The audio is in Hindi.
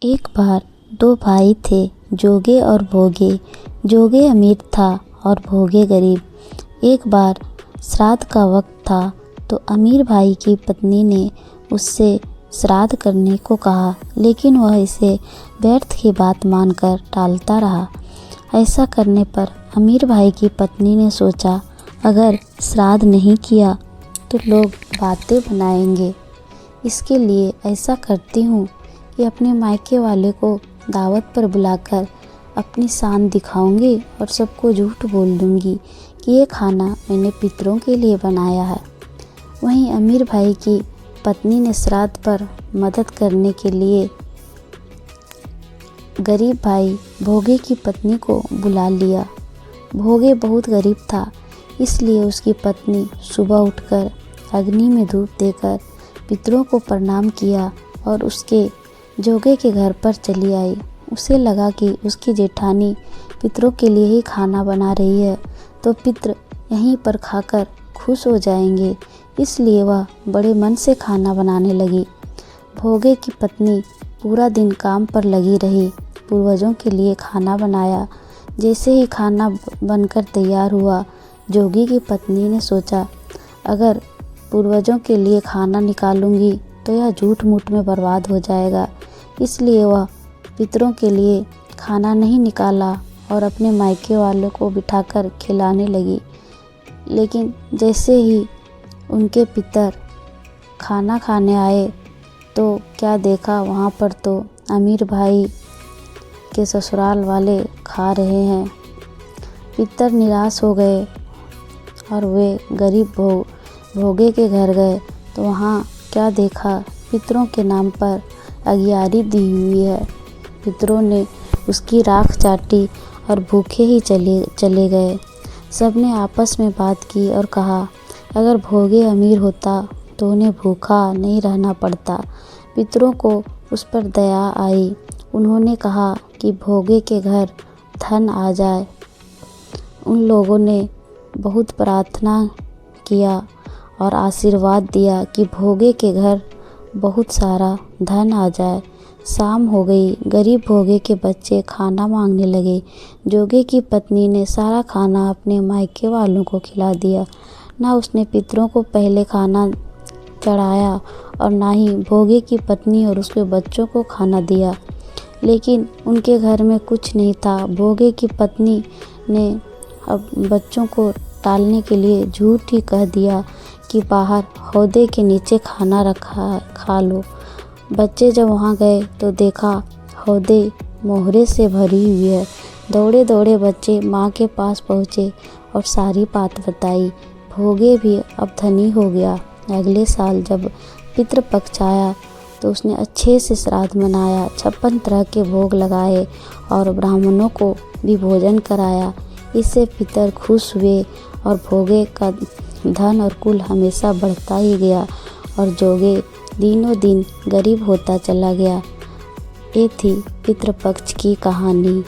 एक बार दो भाई थे, जोगे और भोगे। जोगे अमीर था और भोगे गरीब। एक बार श्राद्ध का वक्त था तो अमीर भाई की पत्नी ने उससे श्राद्ध करने को कहा, लेकिन वह इसे व्यर्थ की बात मानकर टालता रहा। ऐसा करने पर अमीर भाई की पत्नी ने सोचा, अगर श्राद्ध नहीं किया तो लोग बातें बनाएंगे। इसके लिए ऐसा करती हूँ कि अपने मायके वाले को दावत पर बुलाकर अपनी शान दिखाऊंगी और सबको झूठ बोल दूंगी कि ये खाना मैंने पितरों के लिए बनाया है। वहीं अमीर भाई की पत्नी ने श्राद्ध पर मदद करने के लिए गरीब भाई भोगे की पत्नी को बुला लिया। भोगे बहुत गरीब था, इसलिए उसकी पत्नी सुबह उठकर अग्नि में धूप देकर पितरों को प्रणाम किया और उसके जोगे के घर पर चली आई। उसे लगा कि उसकी जेठानी पितरों के लिए ही खाना बना रही है तो पितर यहीं पर खाकर खुश हो जाएंगे, इसलिए वह बड़े मन से खाना बनाने लगी। भोगे की पत्नी पूरा दिन काम पर लगी रही, पूर्वजों के लिए खाना बनाया। जैसे ही खाना बनकर तैयार हुआ, जोगी की पत्नी ने सोचा, अगर पूर्वजों के लिए खाना निकालूंगी तो यह झूठ मूठ में बर्बाद हो जाएगा। इसलिए वह पितरों के लिए खाना नहीं निकाला और अपने मायके वालों को बिठाकर खिलाने लगी। लेकिन जैसे ही उनके पितर खाना खाने आए तो क्या देखा, वहाँ पर तो अमीर भाई के ससुराल वाले खा रहे हैं। पितर निराश हो गए और वे गरीब भोगे के घर गए तो वहाँ क्या देखा, पितरों के नाम पर अगियारी दी हुई है। पितरों ने उसकी राख चाटी और भूखे ही चले गए। सबने आपस में बात की और कहा, अगर भोगे अमीर होता तो उन्हें भूखा नहीं रहना पड़ता। पितरों को उस पर दया आई। उन्होंने कहा कि भोगे के घर धन आ जाए। उन लोगों ने बहुत प्रार्थना किया और आशीर्वाद दिया कि भोगे के घर बहुत सारा धन आ जाए। शाम हो गई, गरीब भोगे के बच्चे खाना मांगने लगे। जोगे की पत्नी ने सारा खाना अपने मायके वालों को खिला दिया। ना उसने पितरों को पहले खाना चढ़ाया और ना ही भोगे की पत्नी और उसके बच्चों को खाना दिया। लेकिन उनके घर में कुछ नहीं था। भोगे की पत्नी ने अब बच्चों को टालने के लिए झूठ ही कह दिया कि बाहर हौदे के नीचे खाना रखा है, खा लो। बच्चे जब वहाँ गए तो देखा हौदे मोहरे से भरी हुई है। दौड़े दौड़े बच्चे माँ के पास पहुँचे और सारी बात बताई। भोगे भी अब धनी हो गया। अगले साल जब पितृपक्ष आया तो उसने अच्छे से श्राद्ध मनाया, 56 तरह के भोग लगाए और ब्राह्मणों को भी भोजन कराया। इससे पितर खुश हुए और भोगे का धन और कुल हमेशा बढ़ता ही गया और जोगे दिनों दिन गरीब होता चला गया। ये थी पितृपक्ष की कहानी।